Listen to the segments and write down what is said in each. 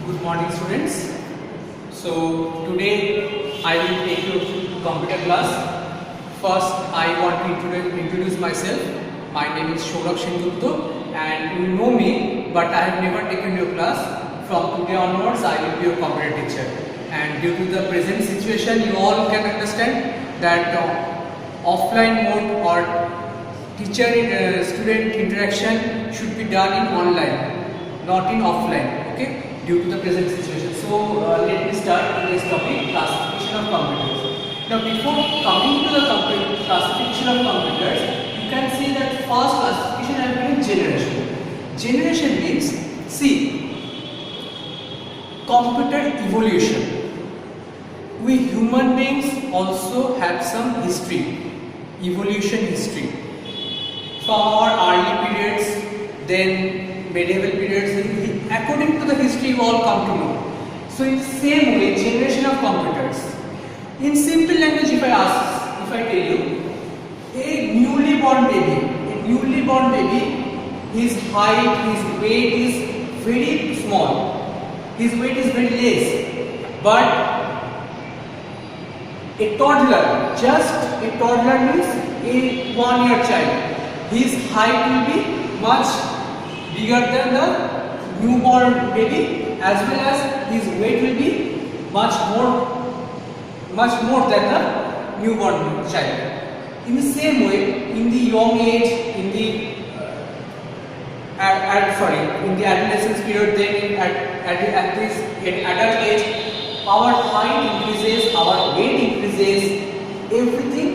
Good morning, students. So today I will take you to computer class. First, I want to introduce myself. My name is Shourabh Sengupta, and you know me, but I have never taken your class. From today onwards, I will be your computer teacher. And due to the present situation, you all can understand that offline mode or teacher-student interaction should be done in online, not in offline. Okay, due to the present situation. So let me start today's topic, classification of computers. Now before coming to the classification of computers, you can see that first classification I have given generation. Generation means, see, computer evolution. We human beings also have some history, evolution history. From our early periods, then medieval periods, according to the history we all come to know. So in the same way, generation of computers. In simple language, if I tell you, a newly born baby, his height, his weight is very small. His weight is very less. But a toddler, just a toddler means a 1-year child. His height will be much bigger than the newborn baby, as well as his weight will be much more than the newborn child. In the same way, in the young age, in the adolescence period, then at this adult age, our height increases, our weight increases, everything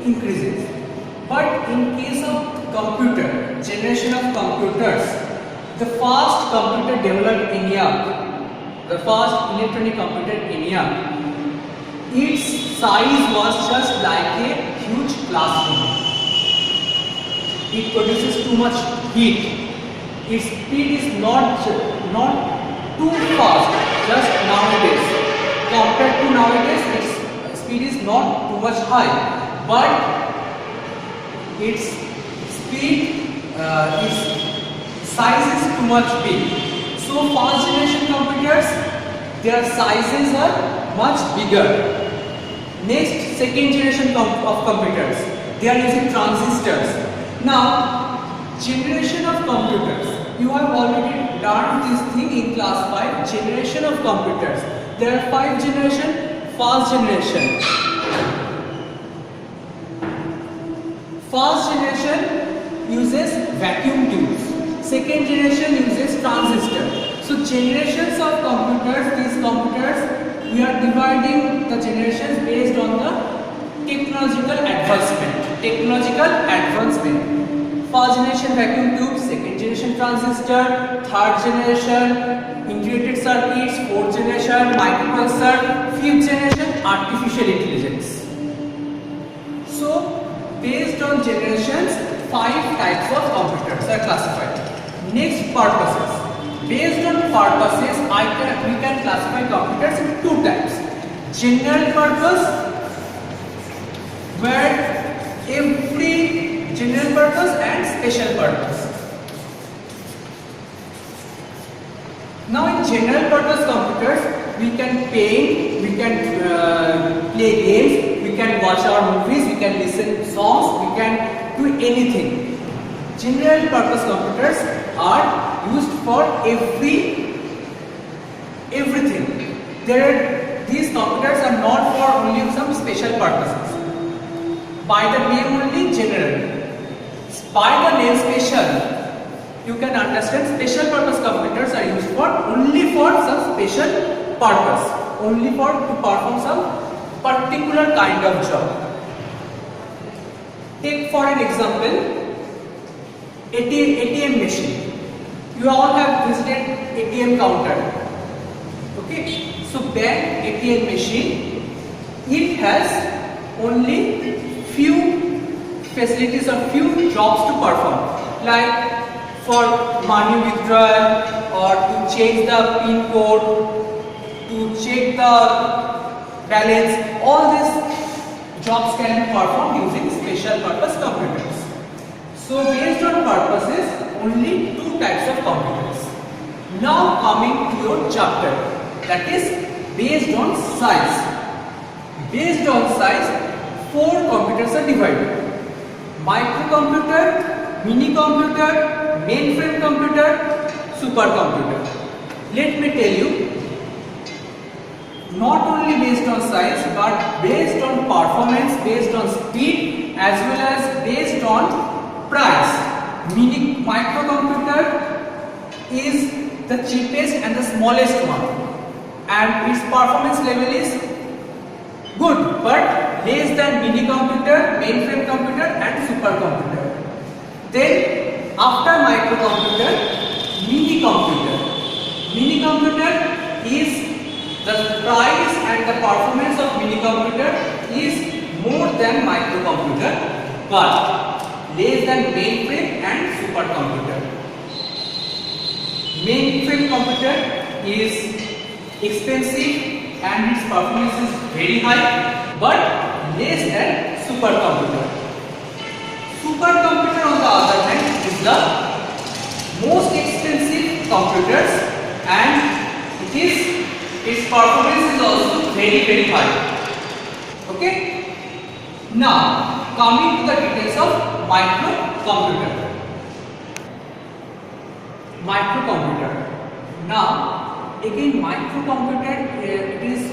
increases. But in case of computer, generation of computers, the first computer developed in ENIAC, the first electronic computer in ENIAC, its size was just like a huge classroom. It produces too much heat. Its speed is not too fast, just nowadays. Compared to nowadays, its speed is not too much high, but its speed, its size is too much big. So first generation computers, their sizes are much bigger. Next, second generation of computers, they are using transistors. Now, generation of computers, you have already learned this thing in class 5, generation of computers. There are 5 generations. First generation. First generation uses vacuum tubes. Second generation uses transistor. So generations of computers, these computers, we are dividing the generations based on the technological advancement. First generation vacuum tubes, second generation transistor, third generation integrated circuits, fourth generation microprocessor, fifth generation artificial intelligence. So based on generations, 5 types of computers are classified. Next, purposes. Based on purposes, we can classify computers in 2 types. General purpose, where every general purpose and special purpose. Now in general purpose computers, we can paint, we can play games, we can watch our movies, we can listen to songs, we can do anything. General purpose computers are used for everything. These computers are not for only some special purposes. By the name only general. By the name special, you can understand special purpose computers are used for only for some special purpose, only for to perform some particular kind of job. Take for an example, ATM machine. You all have visited ATM counter. Okay, so bank ATM machine, it has only few facilities or few jobs to perform, like for money withdrawal or to change the PIN code, to check the balance. All these jobs can be performed using special purpose computers. So based on purposes, only 2 types of computers. Now coming to your chapter, that is based on size. Based on size, 4 computers are divided: microcomputer, mini computer, mainframe computer, supercomputer. Let me tell you, not only based on size but based on performance, based on speed, as well as based on price. Microcomputer is the cheapest and the smallest one, and its performance level is good, but less than mini computer, mainframe computer and supercomputer. Then after microcomputer, mini computer. Mini computer is the price and the performance of mini computer is more than microcomputer, but less than mainframe and supercomputer. Mainframe computer is expensive and its performance is very high, but less than supercomputer. Supercomputer on the other hand is the most expensive computers, and its performance is also very high. Okay. Now coming to the details of microcomputer. Now again, microcomputer, it is